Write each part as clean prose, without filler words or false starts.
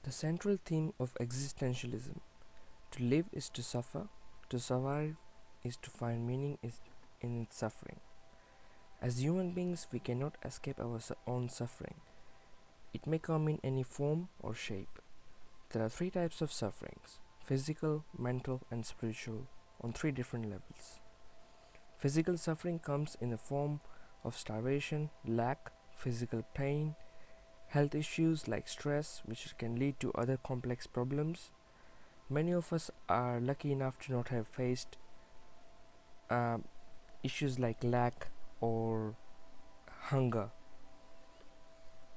The central theme of existentialism: to live is to suffer, to survive is to find meaning in its suffering. As human beings, we cannot escape our own suffering. It may come in any form or shape. There are three types of sufferings: physical, mental, and spiritual, on three different levels. Physical suffering comes in the form of starvation, lack, physical pain, health issues like stress, which can lead to other complex problems. Many of us are lucky enough to not have faced uh, issues like lack or hunger.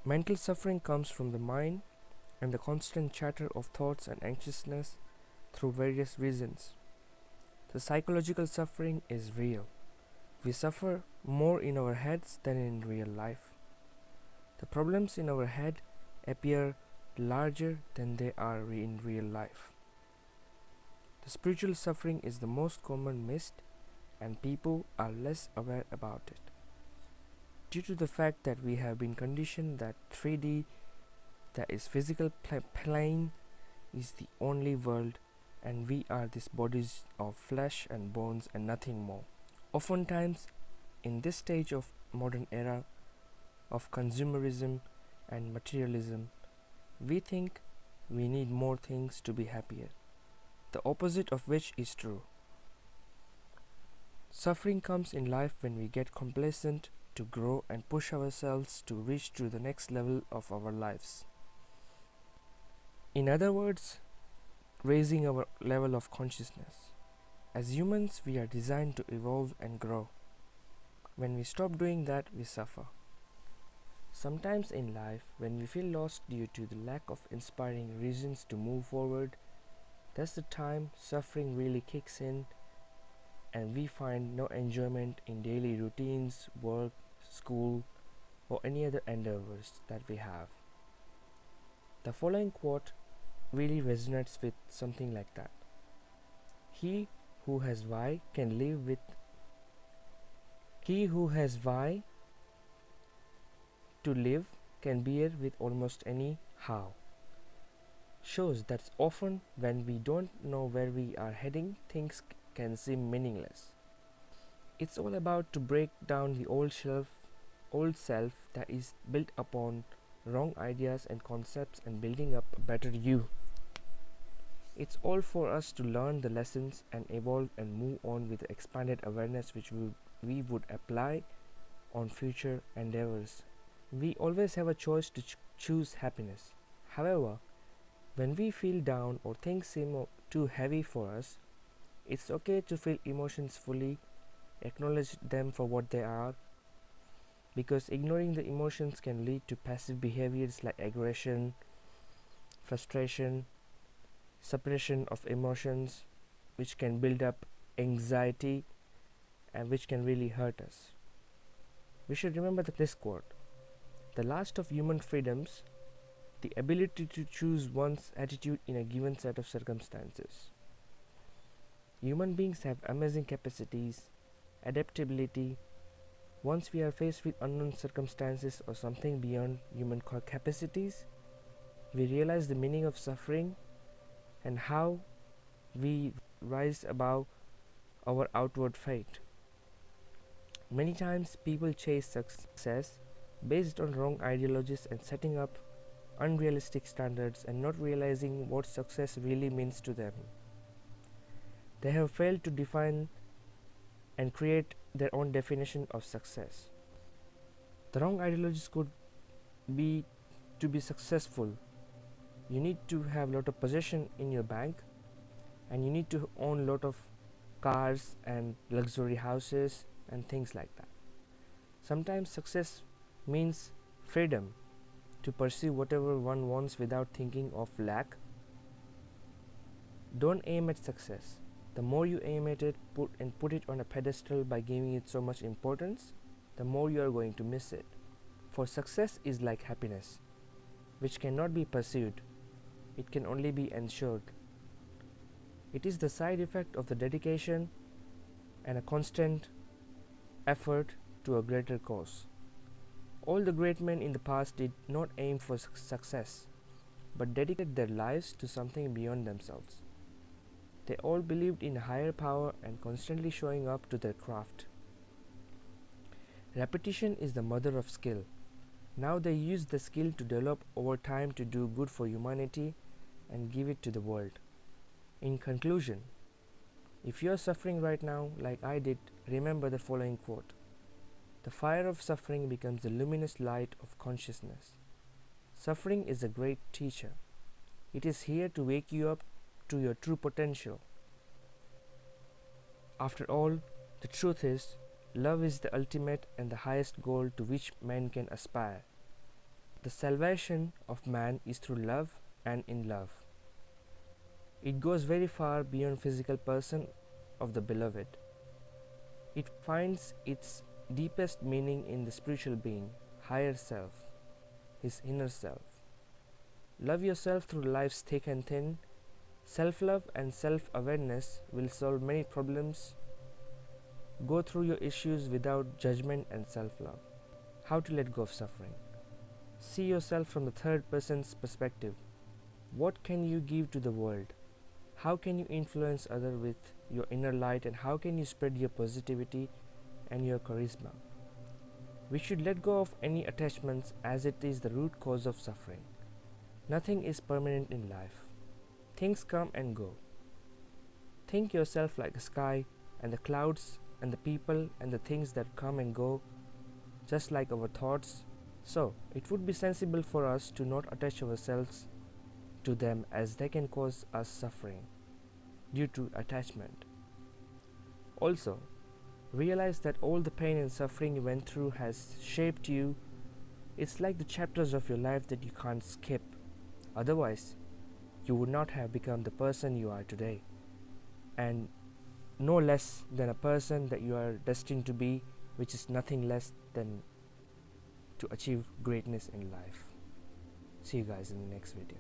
Mental suffering comes from the mind and the constant chatter of thoughts and anxiousness through various reasons. The psychological suffering is real. We suffer more in our heads than in real life. The problems in our head appear larger than they are in real life. The spiritual suffering is the most common missed, and people are less aware about it. Due to the fact that we have been conditioned that 3D, that is physical plane, is the only world, and we are these bodies of flesh and bones and nothing more. Oftentimes, in this stage of modern era of consumerism and materialism, we think we need more things to be happier, the opposite of which is true. Suffering comes in life when we get complacent to grow and push ourselves to reach to the next level of our lives. In other words, raising our level of consciousness. As humans, we are designed to evolve and grow. When we stop doing that, we suffer. Sometimes in life, when we feel lost due to the lack of inspiring reasons to move forward, that's the time suffering really kicks in and we find no enjoyment in daily routines, work, school, or any other endeavors that we have. The following quote really resonates with something like that. He who has why can live with He who has why to live can bear with almost any how. Shows that often when we don't know where we are heading, things can seem meaningless. It's all about to break down the old self that is built upon wrong ideas and concepts and building up a better you. It's all for us to learn the lessons and evolve and move on with the expanded awareness which we would apply on future endeavors. We always have a choice to choose happiness. However, when we feel down or things seem too heavy for us, it's okay to feel emotions fully, acknowledge them for what they are, because ignoring the emotions can lead to passive behaviors like aggression, frustration, suppression of emotions, which can build up anxiety and which can really hurt us. We should remember this quote: the last of human freedoms, the ability to choose one's attitude in a given set of circumstances. Human beings have amazing capacities, adaptability. Once we are faced with unknown circumstances or something beyond human capacities, we realize the meaning of suffering and how we rise above our outward fate. Many times people chase success based on wrong ideologies and setting up unrealistic standards and not realizing what success really means to them. They have failed to define and create their own definition of success. The wrong ideologies could be to be successful. You need to have a lot of possession in your bank, and you need to own a lot of cars and luxury houses and things like that. Sometimes success means freedom to pursue whatever one wants without thinking of lack. Don't aim at success. The more you aim at it, put it on a pedestal by giving it so much importance, the more you are going to miss it. For success is like happiness, which cannot be pursued. It can only be ensured. It is the side effect of the dedication and a constant effort to a greater cause. All the great men in the past did not aim for success, but dedicated their lives to something beyond themselves. They all believed in a higher power and constantly showing up to their craft. Repetition is the mother of skill. Now they use the skill to develop over time to do good for humanity and give it to the world. In conclusion, if you are suffering right now like I did, remember the following quote: "The fire of suffering becomes the luminous light of consciousness." Suffering is a great teacher. It is here to wake you up to your true potential. After all, the truth is, love is the ultimate and the highest goal to which man can aspire. The salvation of man is through love and in love. It goes very far beyond physical person of the beloved. It finds its deepest meaning in the spiritual being, higher self, his inner self. Love yourself through life's thick and thin. Self-love and self-awareness will solve many problems. Go through your issues without judgment and self-love. How to let go of suffering. See yourself from the third person's perspective. What can you give to the world? How can you influence others with your inner light, and how can you spread your positivity and your charisma? We should let go of any attachments, as it is the root cause of suffering. Nothing is permanent in life. Things come and go. Think yourself like a sky, and the clouds and the people and the things that come and go, just like our thoughts. So, it would be sensible for us to not attach ourselves to them, as they can cause us suffering due to attachment. Also, realize that all the pain and suffering you went through has shaped you. It's like the chapters of your life that you can't skip. Otherwise, you would not have become the person you are today, and no less than a person that you are destined to be, which is nothing less than to achieve greatness in life. See you guys in the next video.